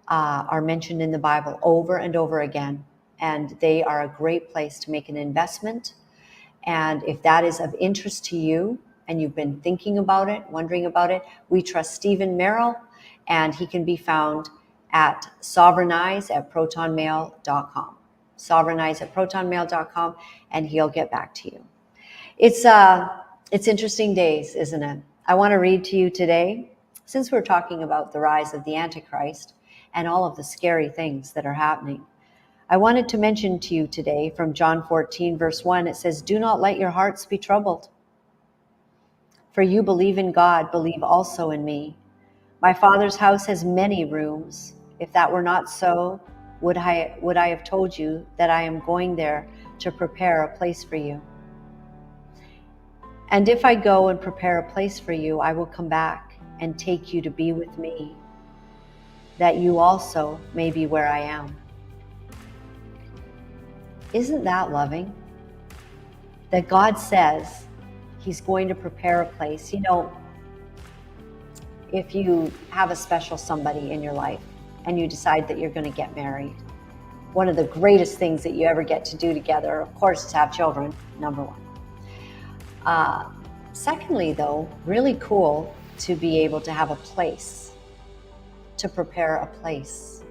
Speaker 1: are mentioned in the Bible over and over again, and they are a great place to make an investment. And if that is of interest to you and you've been thinking about it, wondering about it, we trust Stephen Merrill, and he can be found at sovereignize@protonmail.com. sovereignize@protonmail.com, and he'll get back to you. It's interesting days, isn't it? I want to read to you today, since we're talking about the rise of the Antichrist and all of the scary things that are happening. I wanted to mention to you today from John 14, verse 1, it says, "Do not let your hearts be troubled. For you believe in God, believe also in me. My Father's house has many rooms. If that were not so, would I have told you that I am going there to prepare a place for you? And if I go and prepare a place for you, I will come back and take you to be with me, that you also may be where I am." Isn't that loving? That God says he's going to prepare a place. You know, if you have a special somebody in your life and you decide that you're going to get married, one of the greatest things that you ever get to do together, of course, is have children, number one. Secondly, though, really cool to be able to have a place, to prepare a place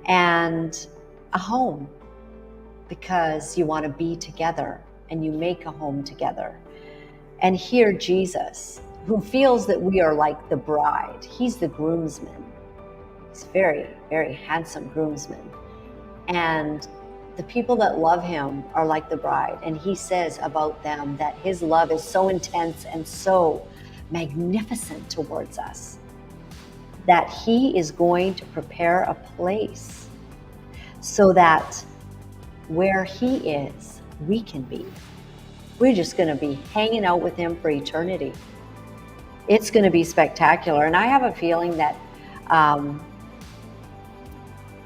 Speaker 1: and a home, because you want to be together and you make a home together. And here Jesus, who feels that we are like the bride, he's the groomsman. He's very, very handsome groomsman. And the people that love him are like the bride. And he says about them that his love is so intense and so magnificent towards us that he is going to prepare a place so that where he is, we can be. We're just going to be hanging out with him for eternity. It's going to be spectacular. And I have a feeling that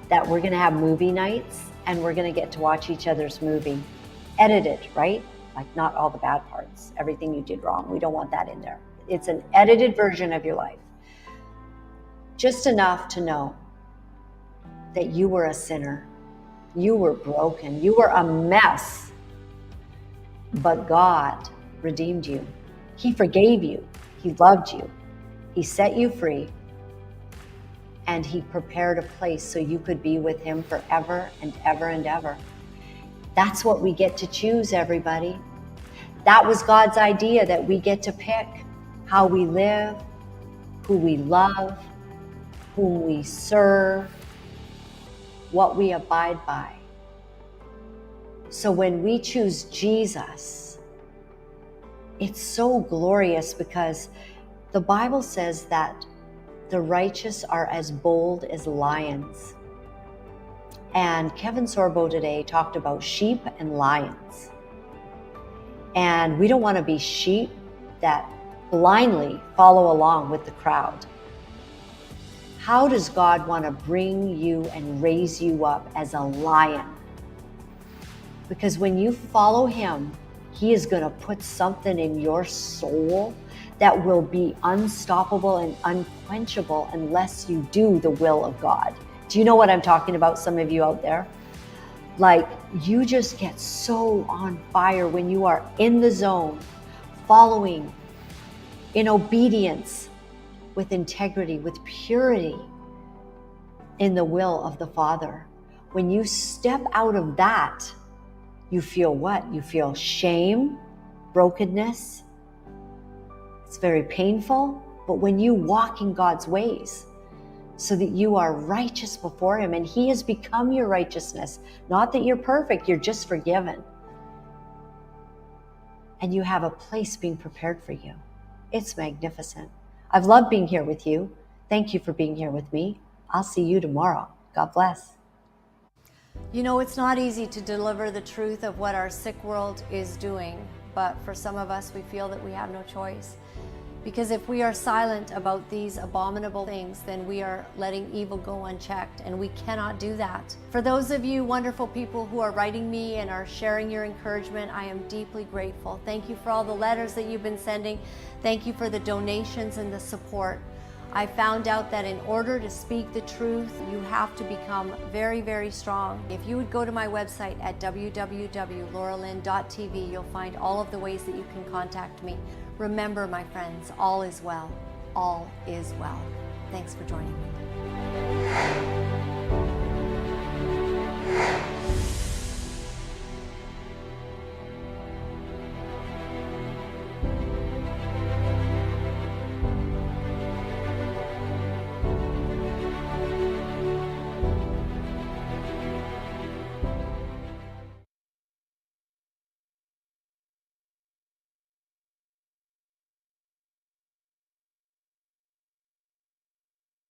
Speaker 1: that we're going to have movie nights, and we're going to get to watch each other's movie, edited, right? Like not all the bad parts, everything you did wrong. We don't want that in there. It's an edited version of your life. Just enough to know that you were a sinner. You were broken. You were a mess. But God redeemed you. He forgave you. He loved you. He set you free. And he prepared a place so you could be with him forever and ever and ever. That's what we get to choose, everybody. That was God's idea, that we get to pick how we live, who we love, whom we serve, what we abide by. So when we choose Jesus, it's so glorious, because the Bible says that the righteous are as bold as lions. And Kevin Sorbo today talked about sheep and lions. And we don't want to be sheep that blindly follow along with the crowd. How does God want to bring you and raise you up as a lion? Because when you follow him, He is going to put something in your soul that will be unstoppable and unquenchable unless you do the will of God. Do you know what I'm talking about, some of you out there? Like, you just get so on fire when you are in the zone, following in obedience, with integrity, with purity, in the will of the Father. When you step out of that, you feel what? You feel shame, brokenness. It's very painful, but when you walk in God's ways so that you are righteous before Him and He has become your righteousness, not that you're perfect, you're just forgiven. And you have a place being prepared for you. It's magnificent. I've loved being here with you. Thank you for being here with me. I'll see you tomorrow. God bless.
Speaker 19: You know, it's not easy to deliver the truth of what our sick world is doing, but for some of us, we feel that we have no choice. Because if we are silent about these abominable things, then we are letting evil go unchecked, and we cannot do that. For those of you wonderful people who are writing me and are sharing your encouragement, I am deeply grateful. Thank you for all the letters that you've been sending. Thank you for the donations and the support. I found out that in order to speak the truth, you have to become very, very strong. If you would go to my website at www.laura-lynn.tv, you'll find all of the ways that you can contact me. Remember, my friends, all is well. All is well. Thanks for joining me.